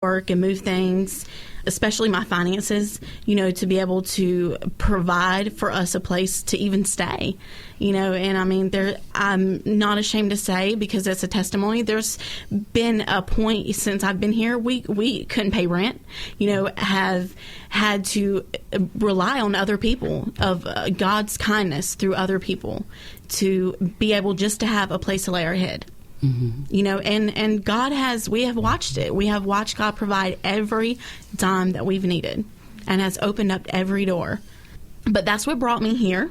work and move things, especially my finances, to be able to provide for us a place to even stay, and I mean, I'm not ashamed to say, because it's a testimony, there's been a point since I've been here, we couldn't pay rent, have had to rely on other people, of God's kindness through other people, to be able just to have a place to lay our head. Mm-hmm. And we have watched it. We have watched God provide every dime that we've needed, and has opened up every door. But that's what brought me here.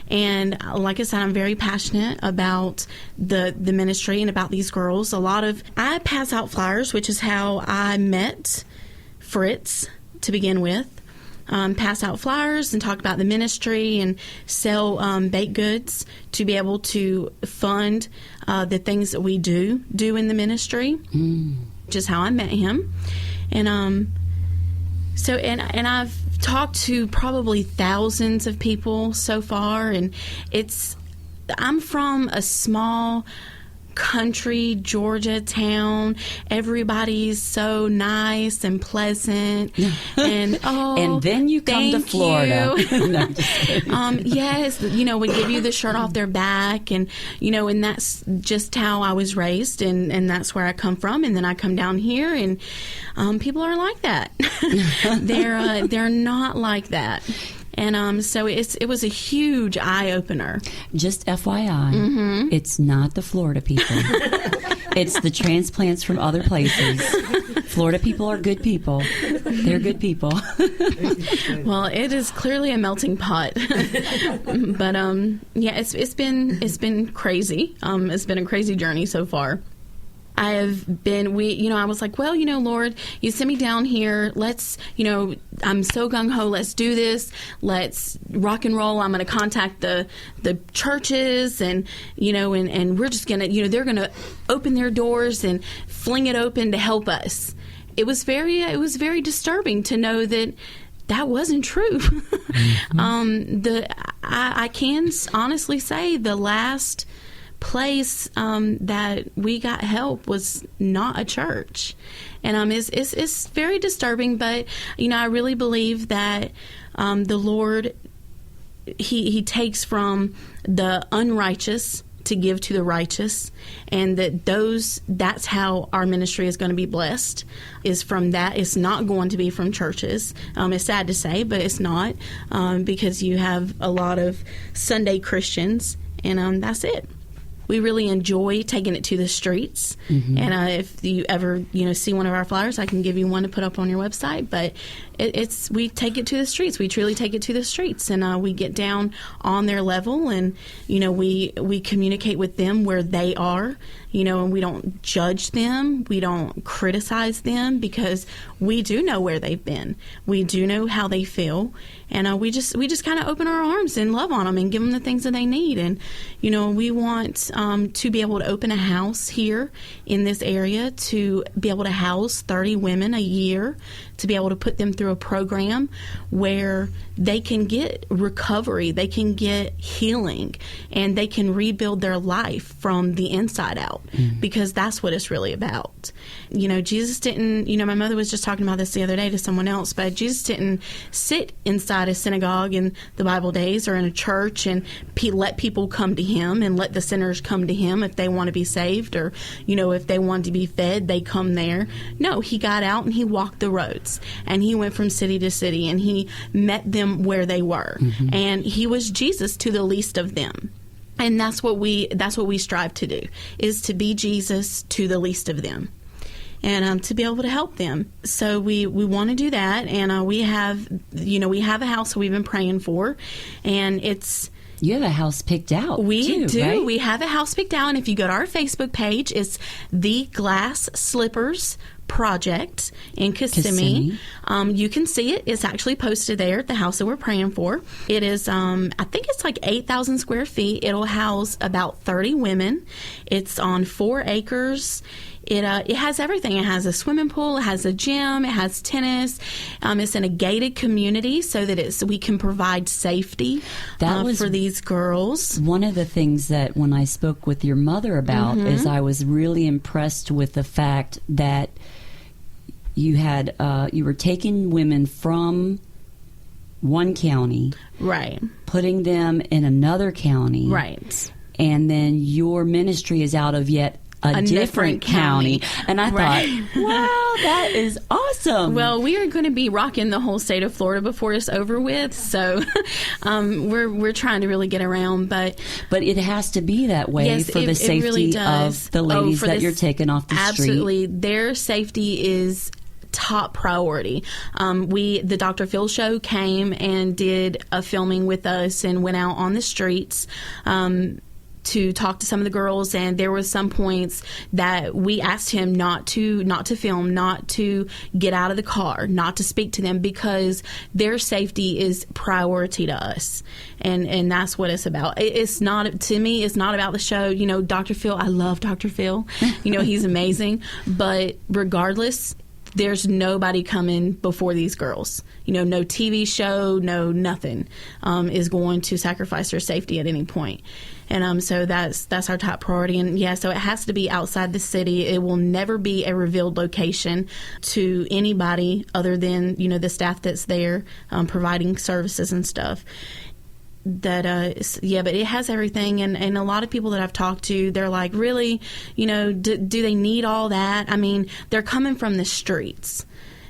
And like I said, I'm very passionate about the ministry and about these girls. I pass out flyers, which is how I met Fritz to begin with. Pass out flyers and talk about the ministry and sell baked goods to be able to fund the things that we do in the ministry, which is how I met him. And and I've talked to probably thousands of people so far, and I'm from a small country Georgia town. Everybody's so nice and pleasant, and and then you come to Florida. No, yes, we give you the shirt off their back, and and that's just how I was raised, and that's where I come from. And then I come down here, and people are like that. They're not like that. And so it was a huge eye-opener. Just FYI, It's not the Florida people. It's the transplants from other places. Florida people are good people. They're good people. Well, it is clearly a melting pot. But it's been crazy. It's been a crazy journey so far. I have been, I was like, well, Lord, you sent me down here. Let's, I'm so gung-ho. Let's do this. Let's rock and roll. I'm going to contact the churches, and we're just going to, they're going to open their doors and fling it open to help us. It was very disturbing to know that wasn't true. I can honestly say the last place that we got help was not a church, and it's very disturbing. But I really believe that the Lord he takes from the unrighteous to give to the righteous, and that's how our ministry is going to be blessed, is from that. It's not going to be from churches. It's sad to say, but it's not, because you have a lot of Sunday Christians, and that's it. We really enjoy taking it to the streets. Mm-hmm. And if you ever see one of our flyers, I can give you one to put up on your website. But we take it to the streets. We truly take it to the streets, and we get down on their level, and we communicate with them where they are. And we don't judge them. We don't criticize them, because we do know where they've been. We do know how they feel, and we just kind of open our arms and love on them and give them the things that they need. And we want to be able to open a house here in this area, to be able to house 30 women a year, to be able to put them through a program where they can get recovery, they can get healing, and they can rebuild their life from the inside out, because that's what it's really about. Jesus didn't, my mother was just talking about this the other day to someone else, but Jesus didn't sit inside a synagogue in the Bible days or in a church and let people come to him and let the sinners come to him if they want to be saved, or, if they want to be fed, they come there. No, he got out and he walked the roads, and he went from city to city, and he met them where they were. Mm-hmm. And he was Jesus to the least of them. And that's what we strive to do, is to be Jesus to the least of them, and to be able to help them. So we want to do that, and we have a house that we've been praying for, and it's. You have a house picked out. We do. Right? We have a house picked out, and if you go to our Facebook page, it's The Glass Slippers Project in Kissimmee. You can see it. It's actually posted there at the house that we're praying for. It is, I think it's like 8,000 square feet. It'll house about 30 women. It's on 4 acres. It has everything. It has a swimming pool. It has a gym. It has tennis. It's in a gated community, so that we can provide safety for these girls. One of the things that when I spoke with your mother about is I was really impressed with the fact that you were taking women from one county, right, putting them in another county, right, and then your ministry is out of yet a different county. And I thought, wow, that is awesome. Well, we are going to be rocking the whole state of Florida before it's over with, so we're trying to really get around. But it has to be that way for the safety really of the ladies that you're taking off the street. Absolutely, their safety is top priority. The Dr. Phil show came and did a filming with us and went out on the streets to talk to some of the girls, and there were some points that we asked him not to film, not to get out of the car, not to speak to them, because their safety is priority to us, and that's what it's about. It's not, to me, it's not about the show. You know, Dr. Phil, I love Dr. Phil. You know, he's amazing, but regardless, there's nobody coming before these girls. You know, no TV show, no nothing is going to sacrifice their safety at any point. And so that's our top priority. And yeah, so it has to be outside the city. It will never be a revealed location to anybody other than, you know, the staff that's there providing services and stuff. But it has everything, and a lot of people that I've talked to, they're like, really, you know, do they need all that? I mean, they're coming from the streets,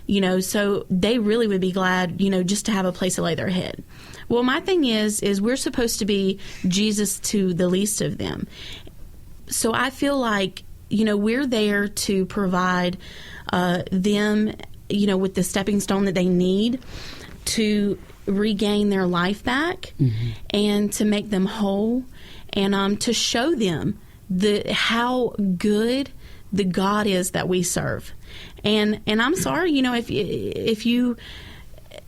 you know, so they really would be glad, you know, just to have a place to lay their head. Well, my thing is we're supposed to be Jesus to the least of them. So I feel like, you know, we're there to provide them, you know, with the stepping stone that they need to regain their life back, mm-hmm. and to make them whole, and to show them how good the God is that we serve. And I'm sorry, you know, if you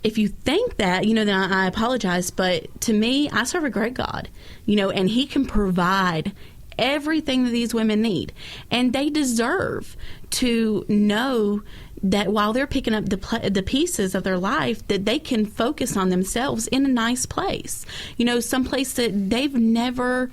think that, you know, then I apologize, but to me, I serve a great God, you know, and He can provide everything that these women need, and they deserve to know that while they're picking up the pieces of their life, that they can focus on themselves in a nice place, you know, some place that they've never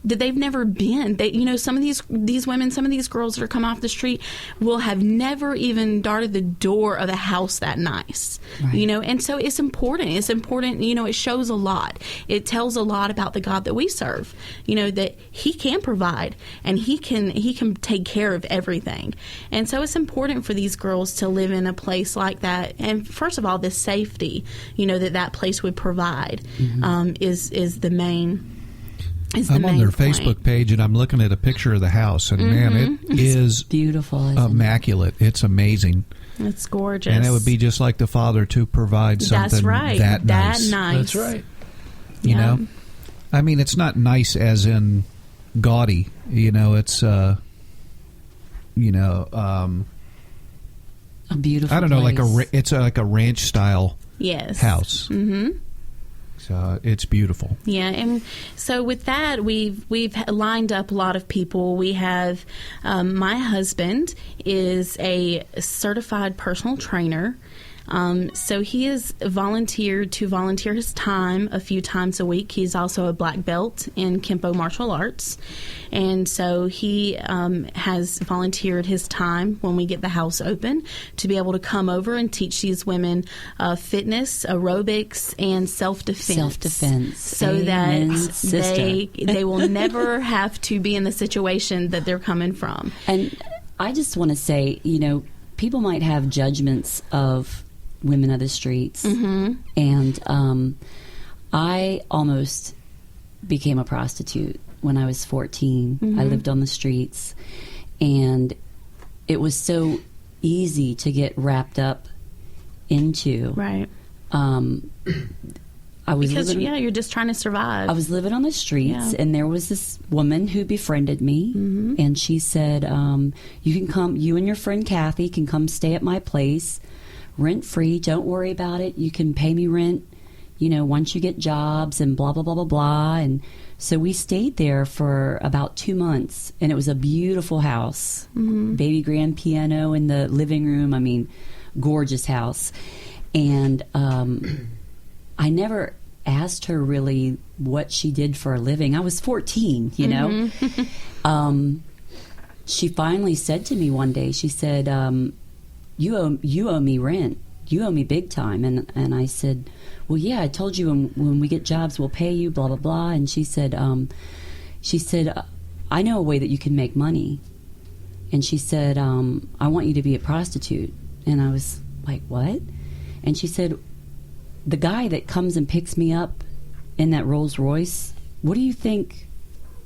been. They, you know, some of these women, some of these girls that are coming off the street will have never even darted the door of a house that nice, right. You know, and so it's important, you know, it shows a lot. It tells a lot about the God that we serve, you know, that He can provide, and He can take care of everything. And so it's important for these girls to live in a place like that. And first of all, the safety, you know, that place would provide, mm-hmm. is the main. I'm on their Facebook page, and I'm looking at a picture of the house, and mm-hmm. man, it is beautiful, immaculate. It's amazing. It's gorgeous. And it would be just like the Father to provide something That's right. that nice. That's right. You yeah. know? I mean, it's not nice as in gaudy. You know, it's, a beautiful I don't know, place. it's like a ranch-style yes. house. Mm-hmm. So it's beautiful. Yeah, and so with that, we've lined up a lot of people. We have my husband is a certified personal trainer. So he is volunteer his time a few times a week. He's also a black belt in Kempo martial arts. And so he has volunteered his time when we get the house open to be able to come over and teach these women fitness, aerobics, and self-defense. Self-defense. So Amen, that they will never have to be in the situation that they're coming from. And I just want to say, you know, people might have judgments of women of the streets, mm-hmm. and I almost became a prostitute when I was 14. Mm-hmm. I lived on the streets, and it was so easy to get wrapped up into. Right. I was because you're just trying to survive. I was living on the streets, and there was this woman who befriended me, mm-hmm. and she said, "You can come. You and your friend Kathy can come stay at my place, rent free. Don't worry about it. You can pay me rent, you know, once you get jobs and blah blah blah blah blah." And so we stayed there for about 2 months, and it was a beautiful house, mm-hmm. baby grand piano in the living room. I mean, gorgeous house, and I never asked her really what she did for a living. I was 14, you know. Mm-hmm. She finally said to me one day, she said, you owe me rent. You owe me big time. And I said, well, yeah, I told you when we get jobs, we'll pay you, blah, blah, blah. And she said, I know a way that you can make money. And she said, I want you to be a prostitute. And I was like, what? And she said, the guy that comes and picks me up in that Rolls Royce, what do you think?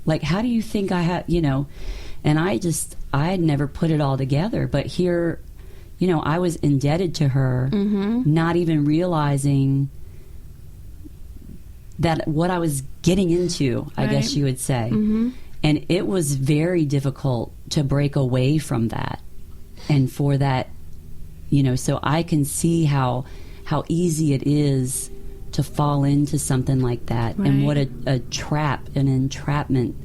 Like, how do you think I had, And I had never put it all together. But here, I was indebted to her, not even realizing that what I was getting into, I guess you would say. And it was very difficult to break away from that. And for that, so I can see how easy it is to fall into something like that, and what a trap, an entrapment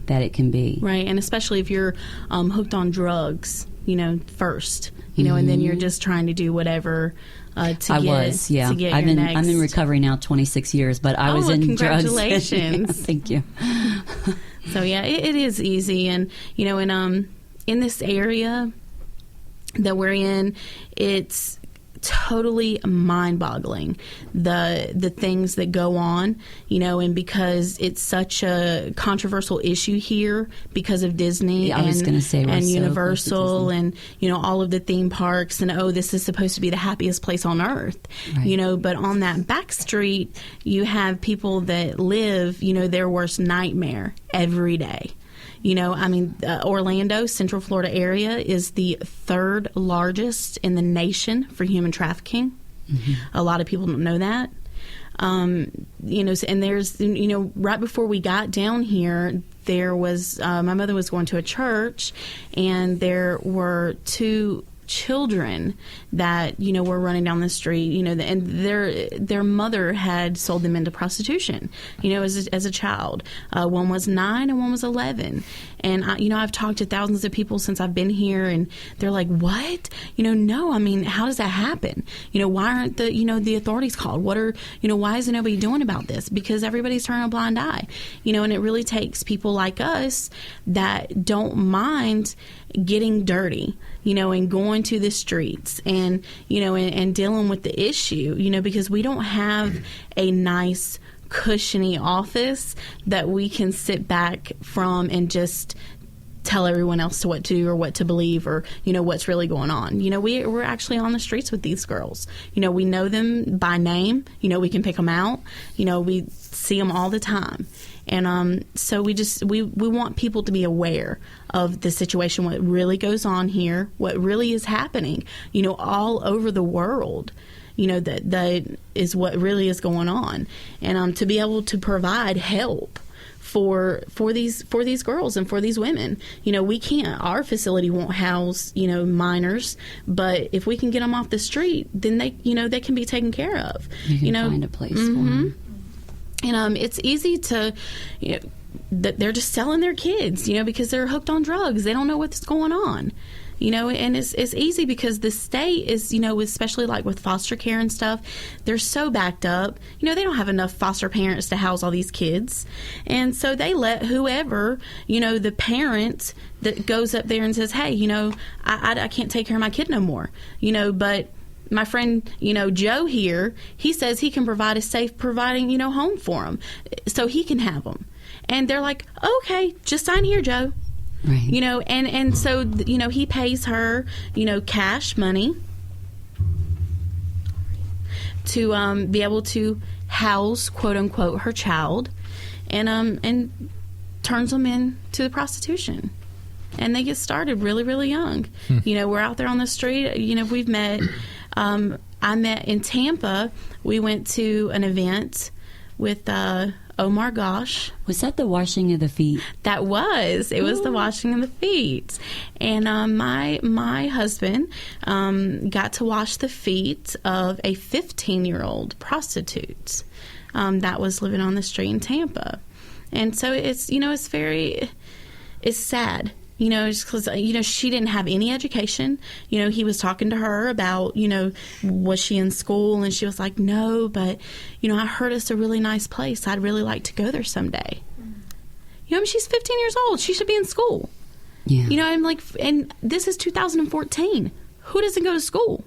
that it can be. Right, and especially if you're hooked on drugs, first, and then you're just trying to do whatever to get I'm your next. I'm in recovery now 26 years, but I was in congratulations. drugs. Thank you. So yeah, it is easy, and in this area that we're in, it's totally mind-boggling the things that go on, and because it's such a controversial issue here because of Disney and Universal and all of the theme parks, and this is supposed to be the happiest place on earth, but on that back street you have people that live their worst nightmare every day. Orlando, Central Florida area is the third largest in the nation for human trafficking. A lot of people don't know that. And there's, right before we got down here, there was, my mother was going to a church, and there were two children that were running down the street, and their mother had sold them into prostitution, as a child. One was 9 and one was 11, and I've talked to thousands of people since I've been here, and they're like, what? No, how does that happen? Why aren't the authorities called? What are why isn't nobody doing about this? Because everybody's turning a blind eye, and it really takes people like us that don't mind getting dirty, and going to the streets and and dealing with the issue, because we don't have a nice cushiony office that we can sit back from and just tell everyone else what to do or what to believe or what's really going on. We're actually on the streets with these girls. We know them by name. We can pick them out. We see them all the time. And so we want people to be aware of the situation, what really goes on here, what really is happening, all over the world. That is what really is going on, and to be able to provide help for these girls and for these women. We can't. Our facility won't house minors, but if we can get them off the street, then they can be taken care of. You can find a place for them. And it's easy to, that they're just selling their kids, because they're hooked on drugs. They don't know what's going on, and it's easy because the state is, especially like with foster care and stuff, they're so backed up. They don't have enough foster parents to house all these kids. And so they let whoever, the parent that goes up there and says, hey, I can't take care of my kid no more, but my friend, Joe here, he says he can provide a safe providing, home for him so he can have them. And they're like, okay, just sign here, Joe. Right. And so, he pays her, cash money to be able to house, quote unquote, her child, and turns them into the prostitution. And they get started really, really young. We're out there on the street. We've met. I met in Tampa. We went to an event with Omar Gosh. Was that the washing of the feet? That was. It was the washing of the feet. And my husband got to wash the feet of a 15-year-old prostitute that was living on the street in Tampa. And so it's it's sad. Just because, she didn't have any education. He was talking to her about, was she in school? And she was like, no, but, I heard it's a really nice place. I'd really like to go there someday. She's 15 years old. She should be in school. Yeah. I'm like, and this is 2014. who doesn't go to school?